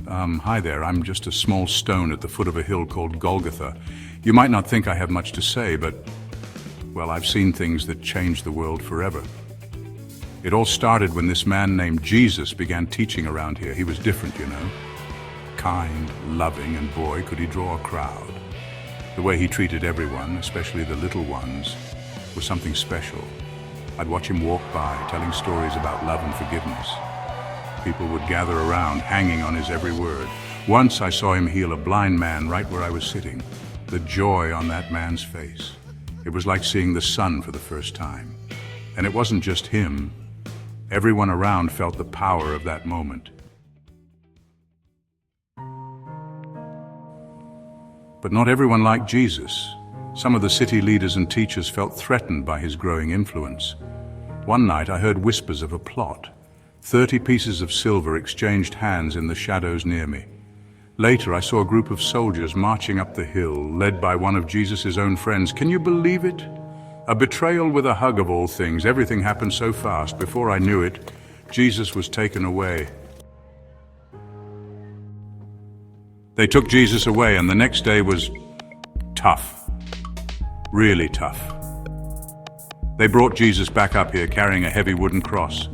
Hi there, I'm just a small stone at the foot of a hill called Golgotha. You might not think I have much to say, but, well, I've seen things that changed the world forever. It all started when this man named Jesus began teaching around here. He was different, you know. Kind, loving, and boy, could he draw a crowd. The way he treated everyone, especially the little ones, was something special. I'd watch him walk by, telling stories about love and forgiveness. People would gather around, hanging on his every word. Once I saw him heal a blind man right where I was sitting. The joy on that man's face. It was like seeing the sun for the first time. And it wasn't just him. Everyone around felt the power of that moment. But not everyone liked Jesus. Some of the city leaders and teachers felt threatened by his growing influence. One night I heard whispers of a plot. 30 pieces of silver exchanged hands in the shadows near me. Later I saw a group of soldiers marching up the hill, led by one of Jesus' own friends. Can you believe it? A betrayal with a hug of all things. Everything happened so fast. Before I knew it, Jesus was taken away. They took Jesus away, and the next day was tough. Really tough. They brought Jesus back up here carrying a heavy wooden cross.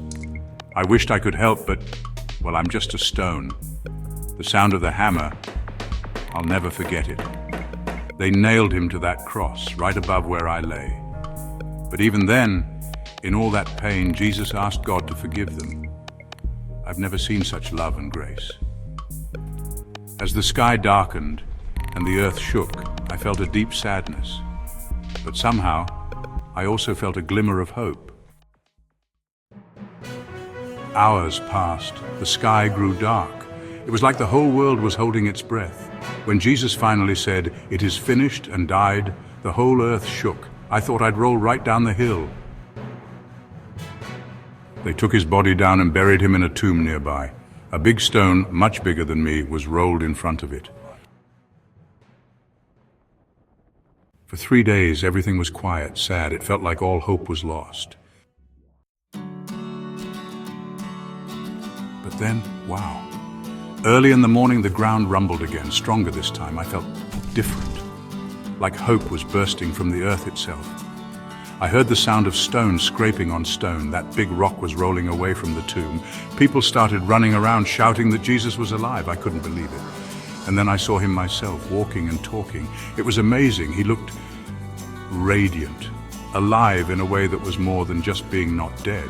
I wished I could help, but, well, I'm just a stone. The sound of the hammer, I'll never forget it. They nailed him to that cross right above where I lay. But even then, in all that pain, Jesus asked God to forgive them. I've never seen such love and grace. As the sky darkened and the earth shook, I felt a deep sadness. But somehow, I also felt a glimmer of hope. Hours passed. The sky grew dark. It was like the whole world was holding its breath. When Jesus finally said, "It is finished," and died, the whole earth shook. I thought I'd roll right down the hill. They took his body down and buried him in a tomb nearby. A big stone, much bigger than me, was rolled in front of it. For 3 days, everything was quiet, sad. It felt like all hope was lost. But then, wow. Early in the morning, the ground rumbled again, stronger this time. I felt different, like hope was bursting from the earth itself. I heard the sound of stone scraping on stone. That big rock was rolling away from the tomb. People started running around shouting that Jesus was alive. I couldn't believe it. And then I saw him myself, walking and talking. It was amazing. He looked radiant, alive in a way that was more than just being not dead.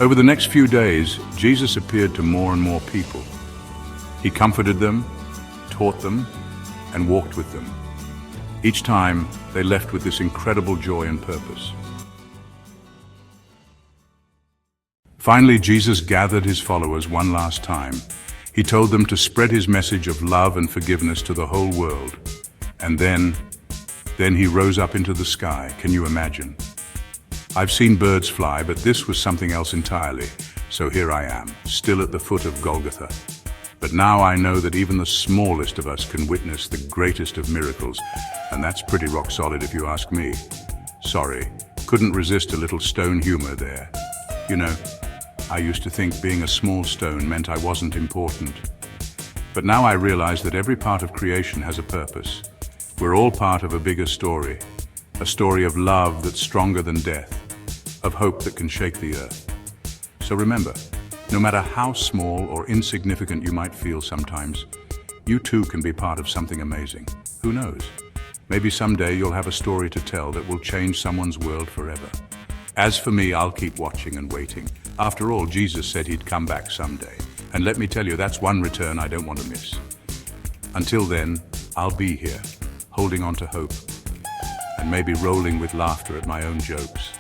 Over the next few days, Jesus appeared to more and more people. He comforted them, taught them, and walked with them. Each time, they left with this incredible joy and purpose. Finally, Jesus gathered his followers one last time. He told them to spread his message of love and forgiveness to the whole world. And then he rose up into the sky. Can you imagine? I've seen birds fly, but this was something else entirely. So here I am, still at the foot of Golgotha. But now I know that even the smallest of us can witness the greatest of miracles, and that's pretty rock solid if you ask me. Sorry, couldn't resist a little stone humor there. You know, I used to think being a small stone meant I wasn't important. But now I realize that every part of creation has a purpose. We're all part of a bigger story. A story of love that's stronger than death, of hope that can shake the earth. So remember, no matter how small or insignificant you might feel sometimes, you too can be part of something amazing. Who knows? Maybe someday you'll have a story to tell that will change someone's world forever. As for me, I'll keep watching and waiting. After all, Jesus said he'd come back someday. And let me tell you, that's one return I don't want to miss. Until then, I'll be here, holding on to hope, and maybe rolling with laughter at my own jokes.